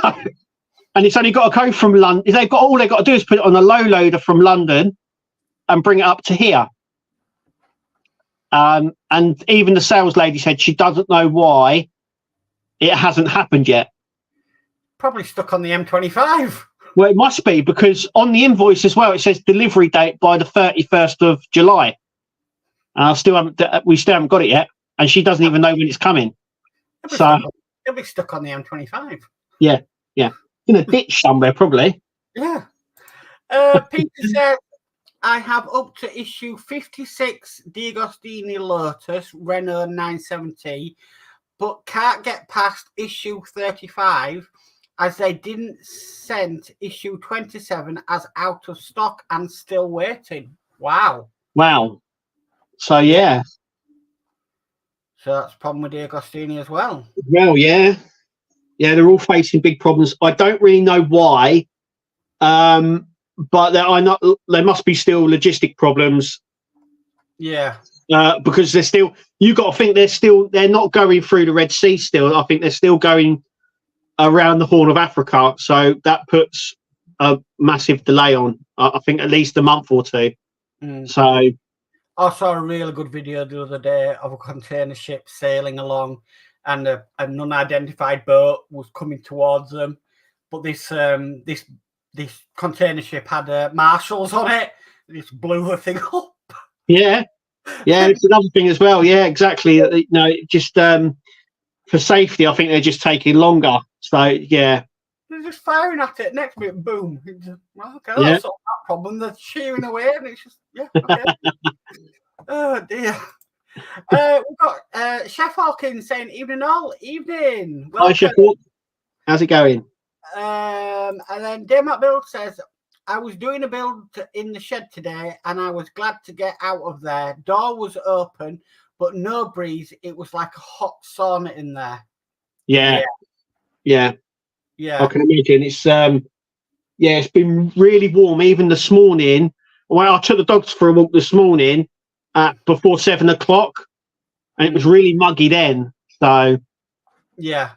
Speaker 2: and it's only got to go from London. All they've got to do is put it on a low loader from London and bring it up to here. And even the sales lady said she doesn't know why it hasn't happened yet.
Speaker 1: Probably stuck on the M25.
Speaker 2: Well, it must be, because on the invoice as well, it says delivery date by the 31st of July. And we still haven't got it yet. And she doesn't even know when it's coming.
Speaker 1: It'll be stuck on the M25.
Speaker 2: Yeah. In a ditch somewhere, probably.
Speaker 1: Yeah. Peter said, I have up to issue 56 D'Agostini Lotus Renault 970, but can't get past issue 35 as they didn't send issue 27 as out of stock and still waiting. Wow. So, yeah. So that's a problem with D'Agostini as well.
Speaker 2: Well, yeah. Yeah, they're all facing big problems. I don't really know why, but there must be still logistic problems
Speaker 1: Yeah.
Speaker 2: Because they're still. You got to think they're not going through the Red Sea still. I think they're still going around the Horn of Africa. So that puts a massive delay on. I think at least a month or two. So
Speaker 1: I saw a really good video the other day of a container ship sailing along, and an unidentified boat was coming towards them. But this container ship had marshals on it. It just blew the thing up.
Speaker 2: Yeah, it's another thing as well. Yeah, exactly. You know, just for safety, I think they're just taking longer. So yeah.
Speaker 1: They're just firing at it. Next minute, boom. Okay,
Speaker 2: Yeah.
Speaker 1: that's not that problem. They're shearing away, and it's just okay. Oh dear. We've got Chef Hawkins saying evening all. Evening.
Speaker 2: Hi, Chef Hawk. How's it going?
Speaker 1: And then Daymat Build says, I was doing a build in the shed today, and I was glad to get out of there. Door was open, but no breeze. It was like a hot sauna in there.
Speaker 2: Yeah.
Speaker 1: Yeah.
Speaker 2: I can imagine. It's it's been really warm. Even this morning, I took the dogs for a walk this morning before 7 o'clock, and it was really muggy then. So
Speaker 1: yeah.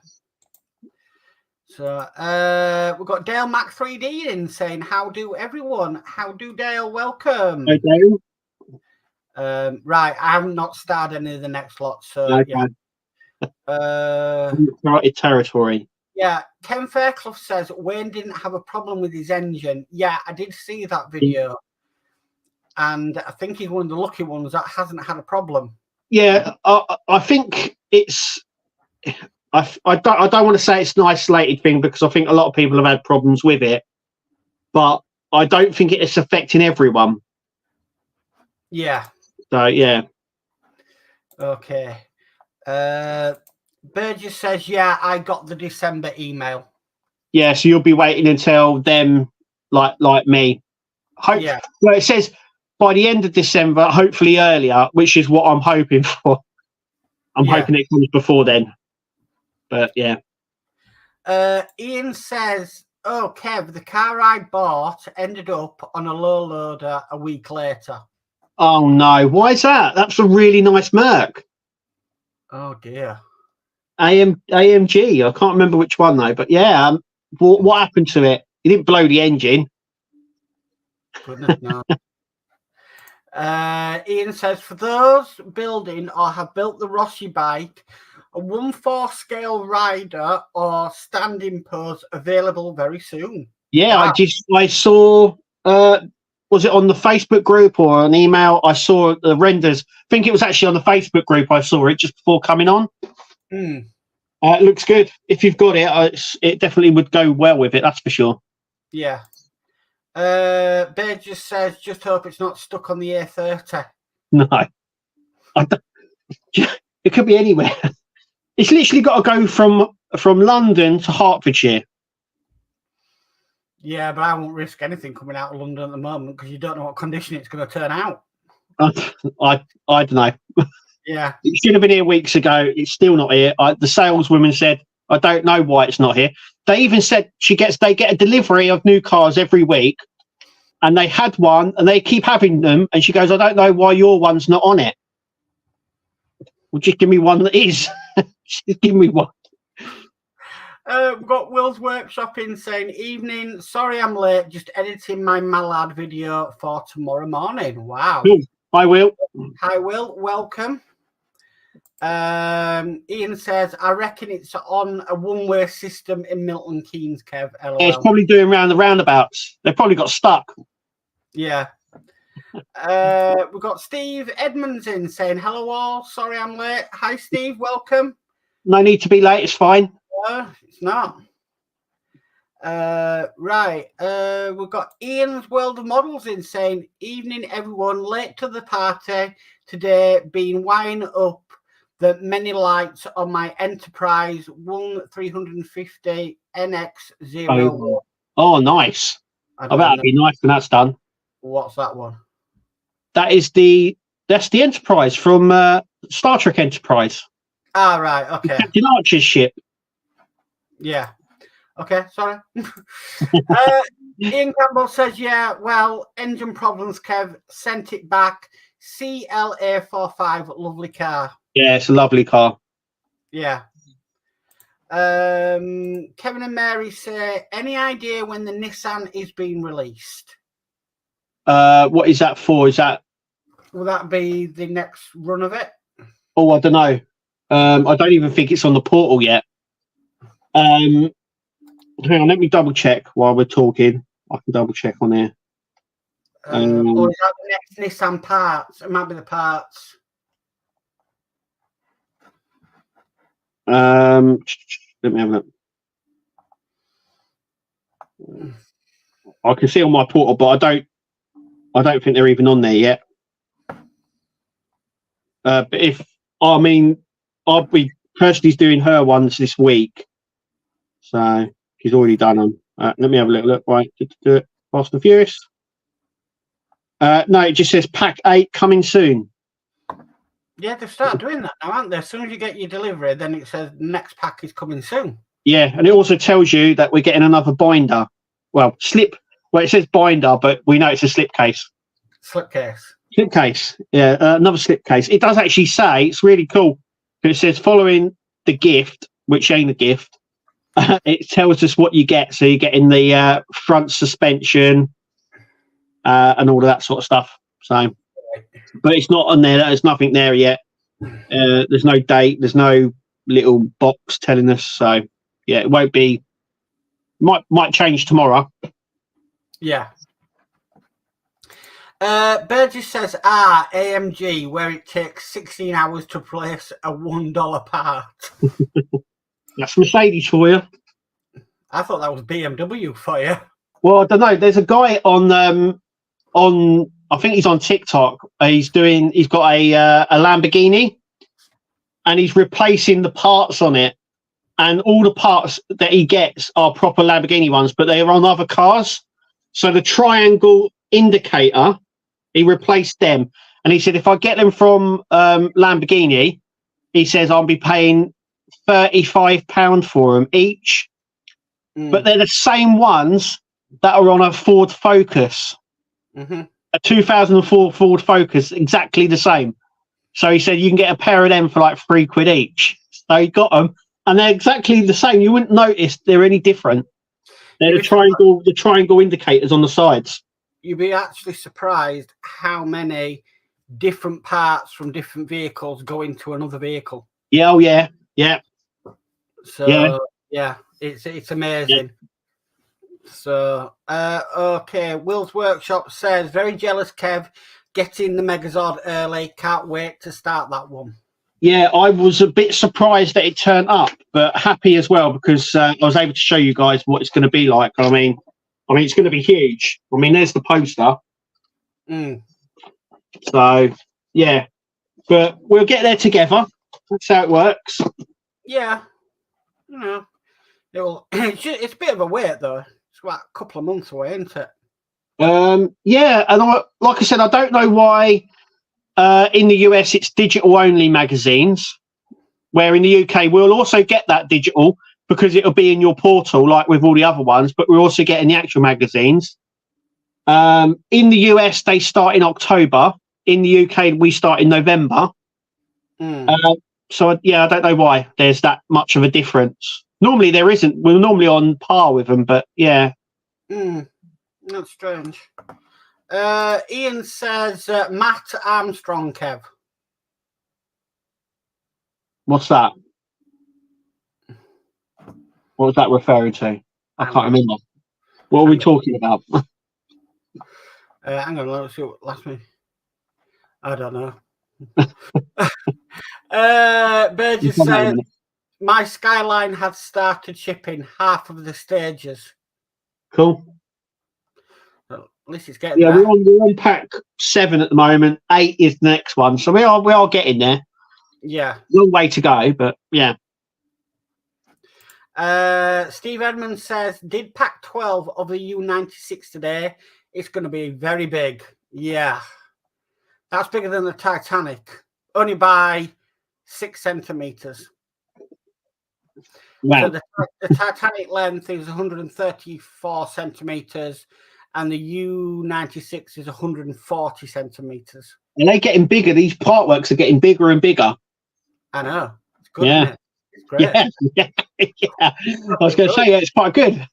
Speaker 1: So we've got Dale Mac 3D in saying, "How do everyone? How do Dale? Welcome."
Speaker 2: Hey, Dale.
Speaker 1: Right, I have not started any of the next lot, so
Speaker 2: okay. Uncharted territory.
Speaker 1: Yeah, Ken Fairclough says Wayne didn't have a problem with his engine. Yeah, I did see that video, and I think he's one of the lucky ones that hasn't had a problem.
Speaker 2: Yeah, I think it's. I don't want to say it's an isolated thing, because I think a lot of people have had problems with it, but I don't think it's affecting everyone.
Speaker 1: Yeah.
Speaker 2: So yeah.
Speaker 1: Okay. Burgess says, yeah, I got the December email.
Speaker 2: Yeah, so you'll be waiting until them, like me.
Speaker 1: Yeah.
Speaker 2: Well, it says by the end of December, hopefully earlier, which is what I'm hoping for. I'm hoping it comes before then. But yeah.
Speaker 1: Ian says, oh, Kev, the car I bought ended up on a low loader a week later.
Speaker 2: Oh, no. Why is that? That's a really nice Merc.
Speaker 1: Oh, dear.
Speaker 2: AMG. I can't remember which one, though. But yeah, what happened to it? You didn't blow the engine.
Speaker 1: Goodness, no. Ian says, for those building or have built the Rossi bike, a 1/4 scale rider or standing pose available very soon.
Speaker 2: Yeah,
Speaker 1: wow.
Speaker 2: I saw, was it on the Facebook group or an email? I saw the renders. I think it was actually on the Facebook group. I saw it just before coming on. It looks good. If you've got it, it definitely would go well with it. That's for sure.
Speaker 1: Yeah. Bear just says, just hope it's not stuck on the A30.
Speaker 2: No. It could be anywhere. It's literally got to go from London to Hertfordshire.
Speaker 1: Yeah, but I won't risk anything coming out of London at the moment, because you don't know what condition it's going to turn out.
Speaker 2: I don't know.
Speaker 1: Yeah.
Speaker 2: It should have been here weeks ago. It's still not here. The saleswoman said, I don't know why it's not here. They even said they get a delivery of new cars every week, and they had one, and they keep having them. And she goes, I don't know why your one's not on it. Well, just give me one that is. Just give me one.
Speaker 1: We've got Will's Workshop in saying, evening, sorry I'm late, just editing my Mallard video for tomorrow morning. Wow.
Speaker 2: Cool. Hi, Will.
Speaker 1: Hi, Will. Welcome. Ian says, I reckon it's on a one-way system in Milton Keynes, Kev. LOL.
Speaker 2: Yeah, it's probably doing round the roundabouts. They probably got stuck.
Speaker 1: Yeah. We've got Steve Edmonds in saying, hello all, sorry I'm late. Hi, Steve. Welcome.
Speaker 2: No need to be late. It's fine.
Speaker 1: It's not. Right. We've got Ian's World of Models in saying, evening everyone, late to the party today, been wiring up the many lights on my Enterprise 1350 NX01.
Speaker 2: Oh, nice. I bet that'd be nice when that's done.
Speaker 1: What's that one?
Speaker 2: That's the Enterprise from Star Trek Enterprise.
Speaker 1: Ah, right. Okay.
Speaker 2: Captain Archer's ship.
Speaker 1: Yeah. Okay, sorry. Ian Campbell says, yeah, well, engine problems, Kev. Sent it back. CLA45, lovely car.
Speaker 2: Yeah, it's a lovely car.
Speaker 1: Yeah. Kevin and Mary say, any idea when the Nissan is being released?
Speaker 2: What is that for? Is that?
Speaker 1: Will that be the next run of it?
Speaker 2: Oh, I don't know. I don't even think it's on the portal yet. Hang on, let me double check while we're talking. I can double check on here.
Speaker 1: Or is that the next Nissan parts? It might be the parts.
Speaker 2: Let me have a look. I can see on my portal, but I don't think they're even on there yet. But I'll be personally doing her ones this week, so she's already done them. Let me have a little look. Right, do it. Fast and Furious. No, it just says pack 8 coming soon.
Speaker 1: Yeah, they've started doing that now, haven't they? As soon as you get your delivery, then it says next pack is coming soon.
Speaker 2: Yeah, and it also tells you that we're getting another binder. Well, it says binder, but we know it's a slipcase.
Speaker 1: Slipcase.
Speaker 2: Slipcase. Yeah, another slipcase. It does actually say, it's really cool. It says following the gift, which ain't a gift, it tells us what you get. So you're getting the front suspension and all of that sort of stuff. So, but it's not on there. There's nothing there yet. There's no date. There's no little box telling us. So, yeah, it won't be. Might change tomorrow.
Speaker 1: Yeah. Burgess says, AMG, where it takes 16 hours to place a $1 part.
Speaker 2: That's Mercedes for you.
Speaker 1: I thought that was BMW for you.
Speaker 2: Well, I don't know. There's a guy on I think he's on TikTok. He's got a Lamborghini, and he's replacing the parts on it. And all the parts that he gets are proper Lamborghini ones, but they are on other cars. So the triangle indicator, he replaced them. And he said, if I get them from Lamborghini, he says I'll be paying £35 for them each. But they're the same ones that are on a Ford Focus.
Speaker 1: Mm-hmm.
Speaker 2: A 2004 Ford Focus, exactly the same. So he said you can get a pair of them for like £3 each. So he got them. And they're exactly the same. You wouldn't notice they're any different. They're the triangle indicators on the sides.
Speaker 1: You'd be actually surprised how many different parts from different vehicles go into another vehicle.
Speaker 2: Yeah, oh yeah, yeah.
Speaker 1: So yeah, it's amazing. Yeah. So okay, Will's Workshop says very jealous, Kev, getting the Megazord early. Can't wait to start that one.
Speaker 2: Yeah, I was a bit surprised that it turned up, but happy as well because I was able to show you guys what it's going to be like. I mean, it's going to be huge. I mean, there's the poster. So, yeah, but we'll get there together. That's how it works.
Speaker 1: Yeah, you know, it's a bit of a wait though. It's about a couple of months away, isn't it?
Speaker 2: Yeah, and like I said, I don't know why. In the US, it's digital only magazines, where in the UK, we'll also get that digital because it'll be in your portal like with all the other ones, but we're also getting the actual magazines. In the US, they start in October. In the UK, we start in November. So, yeah, I don't know why there's that much of a difference. Normally, there isn't. We're normally on par with them, but yeah.
Speaker 1: That's strange. Ian says Matt Armstrong, Kev.
Speaker 2: What's that? What was that referring to? I can't remember. What are we talking about?
Speaker 1: Hang on, let's see what last week. I don't know. Burgess says my Skyline had started shipping half of the stages.
Speaker 2: Cool.
Speaker 1: At least it's getting there.
Speaker 2: We're on pack 7 at the moment. 8 is the next one, so we are getting there.
Speaker 1: Yeah,
Speaker 2: long way to go, but yeah.
Speaker 1: Steve Edmonds says, "Did pack 12 of the U96 today? It's going to be very big." Yeah, that's bigger than the Titanic, only by 6 centimeters.
Speaker 2: Wow.
Speaker 1: So the Titanic length is 134 centimeters. And the U96 is 140 centimeters.
Speaker 2: And they're getting bigger. These Partworks are getting bigger and bigger.
Speaker 1: I know. It's good,
Speaker 2: Yeah.
Speaker 1: isn't it? It's great.
Speaker 2: Yeah. I was going to say, yeah, it's quite good.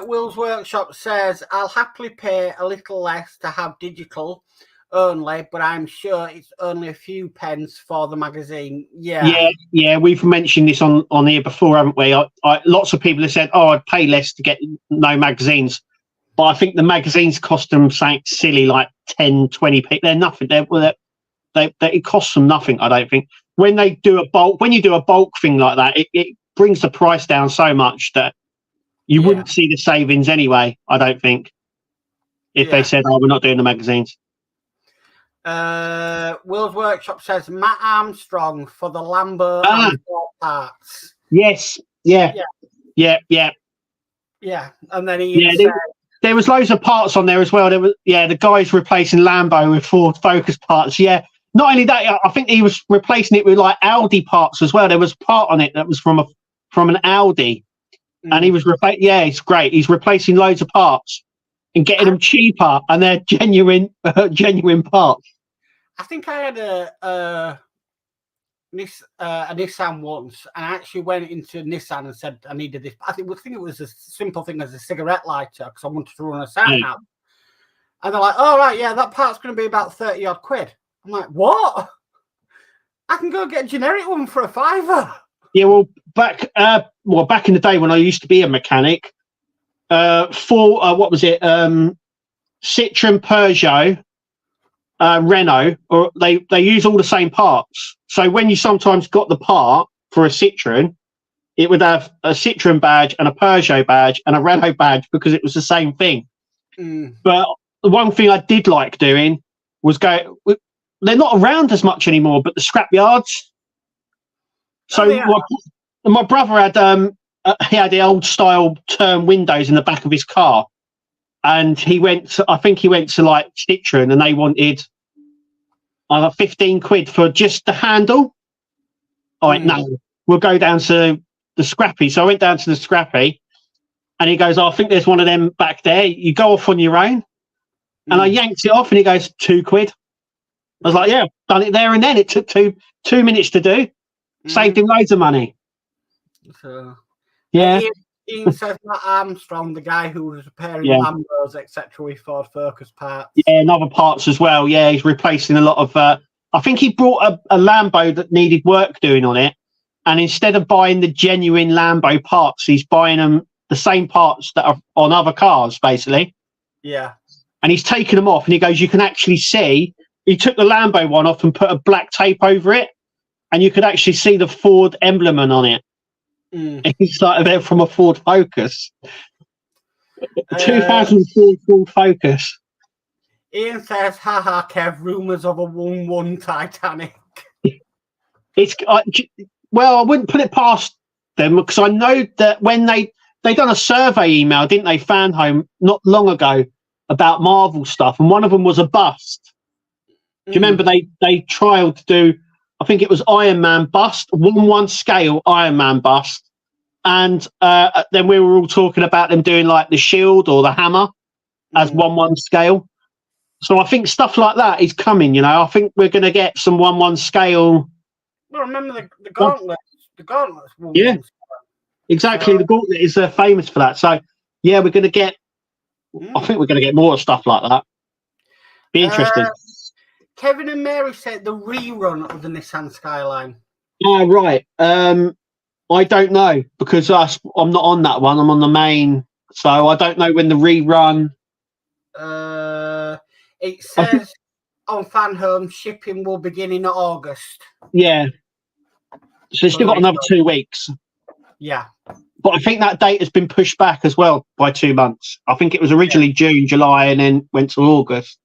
Speaker 1: Will's Workshop says, I'll happily pay a little less to have digital only, but I'm sure it's only a few pence for the magazine. Yeah,
Speaker 2: we've mentioned this on here before, haven't we? Lots of people have said, I'd pay less to get no magazines, but I think the magazines cost them something silly like 10, 20p. They're nothing. It costs them nothing, I don't think. When you do a bulk thing like that, it brings the price down so much that you wouldn't see the savings anyway, I don't think, if they said, we're not doing the magazines.
Speaker 1: Will's Workshop says Matt Armstrong for the Lambo and four parts.
Speaker 2: Yes. Yeah.
Speaker 1: And then he said,
Speaker 2: there was loads of parts on there as well. There was the guy's replacing Lambo with Ford Focus parts. Yeah. Not only that, I think he was replacing it with like Audi parts as well. There was a part on it that was from an Audi, and he was it's great. He's replacing loads of parts and getting them cheaper, and they're genuine parts.
Speaker 1: I think I had a Nissan once, and I actually went into Nissan and said I needed this. I think it was a simple thing as a cigarette lighter because I wanted to run a sound out. And they're like, "Oh right, yeah, that part's going to be about 30 odd quid." I'm like, "What? I can go get a generic one for £5."
Speaker 2: Yeah, well, back in the day when I used to be a mechanic, what was it? Citroen, Peugeot, Renault, or they use all the same parts. So when you sometimes got the part for a Citroen, it would have a Citroen badge and a Peugeot badge and a Renault badge because it was the same thing. But the one thing I did like doing was they're not around as much anymore, but the scrap yards. So my brother had the old style turn windows in the back of his car, and he went to like Citroen, and they wanted 15 quid for just the handle. I went, no, we'll go down to the scrappy. So I went down to the scrappy, and he goes, I think there's one of them back there. You go off on your own. And I yanked it off, and he goes, 2 quid. I was like, yeah, done it there and then. It took two minutes to do. Saved him loads of money.
Speaker 1: So,
Speaker 2: yeah.
Speaker 1: Ian says Matt Armstrong, the guy who was repairing Lambos, etc., with Ford Focus parts.
Speaker 2: Yeah, and other parts as well. Yeah, he's replacing a lot of... I think he brought a Lambo that needed work doing on it, and instead of buying the genuine Lambo parts, he's buying them the same parts that are on other cars, basically.
Speaker 1: Yeah.
Speaker 2: And he's taken them off, and he goes, you can actually see... He took the Lambo one off and put a black tape over it, and you could actually see the Ford emblem on it. It's like they're from a Ford Focus. 2004 Ford Focus.
Speaker 1: Ian says, haha, Kev, rumours of a 1-1 Titanic.
Speaker 2: Well, I wouldn't put it past them because I know that when they done a survey email, didn't they, Fan Home, not long ago about Marvel stuff, and one of them was a bust. Do you remember they trialed to do, I think it was Iron Man bust, 1-1 scale Iron Man bust, and then we were all talking about them doing like the shield or the hammer as 1-1 scale. So I think stuff like that is coming, I think we're going to get some 1-1 scale.
Speaker 1: Well, remember the gauntlets. The gauntlets.
Speaker 2: Yeah, exactly. So, the gauntlet is famous for that. So, yeah, we're going to get, I think we're going to get more stuff like that. Be interesting.
Speaker 1: Kevin and Mary said the rerun of the Nissan Skyline.
Speaker 2: Oh, right. I don't know because I'm not on that one. I'm on the main. So I don't know when the rerun.
Speaker 1: It says on Fan Home shipping will begin in August.
Speaker 2: Yeah. So they've still got another 2 weeks.
Speaker 1: Yeah.
Speaker 2: But I think that date has been pushed back as well by 2 months. I think it was originally June, July, and then went to August.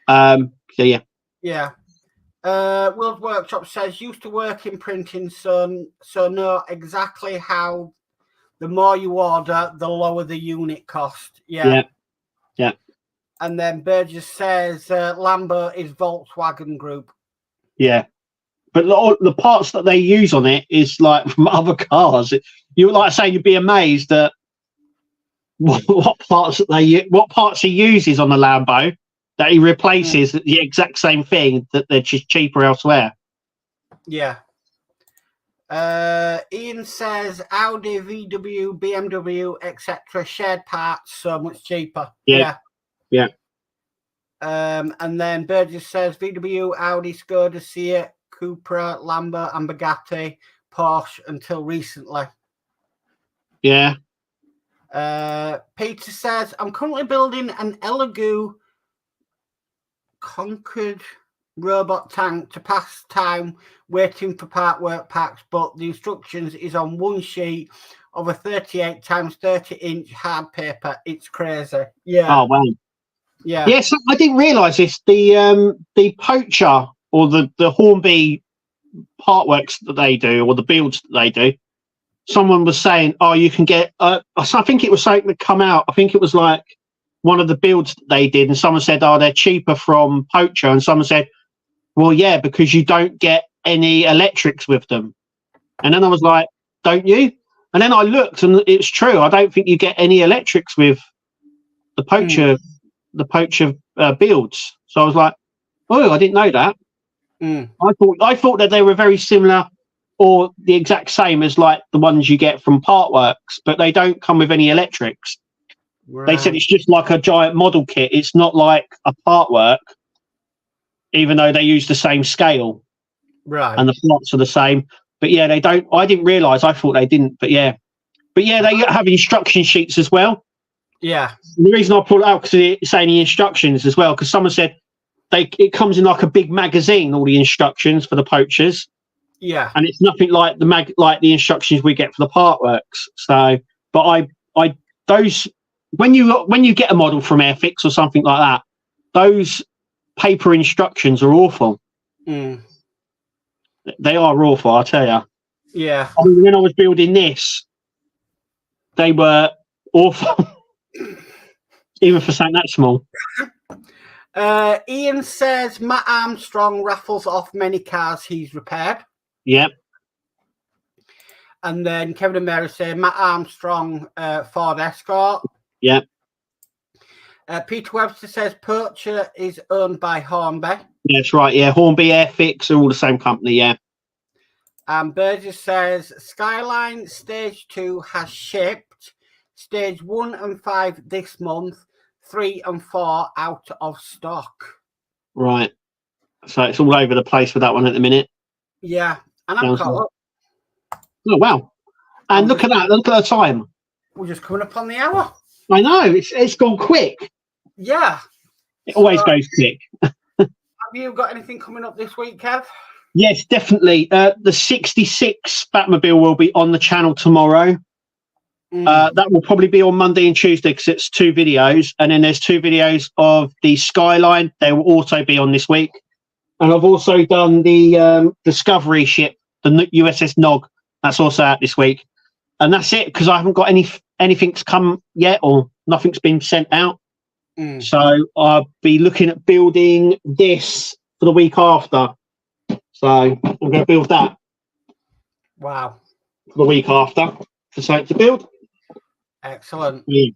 Speaker 2: So yeah.
Speaker 1: World Workshop says used to work in printing, so know exactly how the more you order, the lower the unit cost. Yeah. And then Burgess says Lambo is Volkswagen Group. Yeah.
Speaker 2: But the parts that they use on it is like from other cars. You like saying you'd be amazed at what parts he uses on the Lambo that he replaces the exact same thing that they're just cheaper elsewhere.
Speaker 1: Yeah. Ian says Audi, VW, BMW, etc. shared parts so much cheaper.
Speaker 2: Yeah.
Speaker 1: And then Burgess says VW, Audi, Skoda, Seat, Cupra, Lambo, and Bugatti, Porsche until recently.
Speaker 2: Yeah.
Speaker 1: Peter says I'm currently building an Elegoo Concord robot tank to pass time waiting for Partwork packs, but the instructions is on one sheet of a 38 times 30 inch hard paper. It's crazy. Yeah.
Speaker 2: Oh wow.
Speaker 1: Yeah.
Speaker 2: Yes, I didn't realise this. The poacher or the Hornby Partworks that they do, or the builds that they do. Someone was saying, "Oh, you can get." I think it was something that come out. I think it was like one of the builds that they did, and someone said, "Oh, they're cheaper from poacher," and someone said, "Well, yeah, because you don't get any electrics with them." And then I was like, "Don't you?" And then I looked, and it's true. I don't think you get any electrics with the poacher. The poacher builds. So I was like, "Oh, I didn't know that." I thought that they were very similar or the exact same as like the ones you get from Partworks, but they don't come with any electrics. Right. They said it's just like a giant model kit. It's not like a Partwork, even though they use the same scale,
Speaker 1: right?
Speaker 2: And the plots are the same. But yeah, they don't. I didn't realise. I thought they didn't. But yeah, they have instruction sheets as well.
Speaker 1: Yeah.
Speaker 2: And the reason I pulled it out because it's saying the instructions as well, because someone said it comes in like a big magazine, all the instructions for the poachers.
Speaker 1: Yeah.
Speaker 2: And it's nothing like the instructions we get for the Partworks. So, but those when you get a model from Airfix or something like that, those paper instructions are awful. They are awful, I tell you.
Speaker 1: Yeah.
Speaker 2: I mean, when I was building this, they were awful. Even for something that small.
Speaker 1: Ian says Matt Armstrong raffles off many cars he's repaired.
Speaker 2: Yep.
Speaker 1: And then Kevin and Mary say Matt Armstrong Ford Escort.
Speaker 2: Yep.
Speaker 1: Peter Webster says Poacher is owned by Hornby.
Speaker 2: That's right, yeah. Hornby, Airfix are all the same company, yeah.
Speaker 1: And Burgess says Skyline Stage 2 has shipped. Stage 1 and 5 this month. 3 and 4 out of stock. Right.
Speaker 2: So it's all over the place with that one at the minute.
Speaker 1: Yeah. And I'm caught up.
Speaker 2: Oh, wow. And look at that. Look at the time.
Speaker 1: We're just coming up on the hour.
Speaker 2: I know. It's gone quick.
Speaker 1: Yeah.
Speaker 2: It always goes quick.
Speaker 1: Have you got anything coming up this week, Kev?
Speaker 2: Yes, definitely. The 66 Batmobile will be on the channel tomorrow. That will probably be on Monday and Tuesday because it's 2 videos. And then there's 2 videos of the Skyline. They will also be on this week. And I've also done the Discovery ship, the USS Nog. That's also out this week. And that's it because I haven't got anything to come yet or nothing's been sent out. So I'll be looking at building this for the week after. So I'm going to build that.
Speaker 1: Wow.
Speaker 2: For the week after. For something to build.
Speaker 1: Excellent.
Speaker 2: Yeah.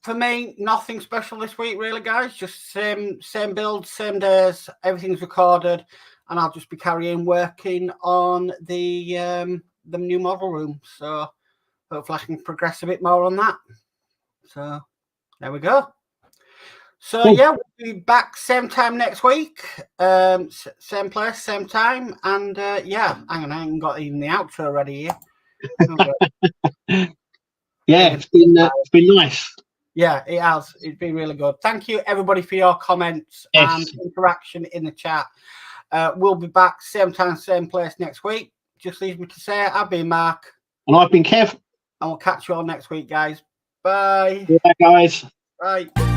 Speaker 1: For me, nothing special this week, really, guys. Just same build, same days. Everything's recorded, and I'll just be carrying working on the new model room. So hopefully, I can progress a bit more on that. So there we go. So yeah, we'll be back same time next week, same place, same time, and yeah, hang on, I haven't got even the outro ready here.
Speaker 2: Yeah, it's been nice.
Speaker 1: Yeah, it has. It's been really good. Thank you, everybody, for your comments and interaction in the chat. We'll be back same time, same place next week. Just leaves me to say I've been Mark.
Speaker 2: And I've been Kev.
Speaker 1: And we'll catch you all next week, guys. Bye.
Speaker 2: Bye, guys.
Speaker 1: Bye.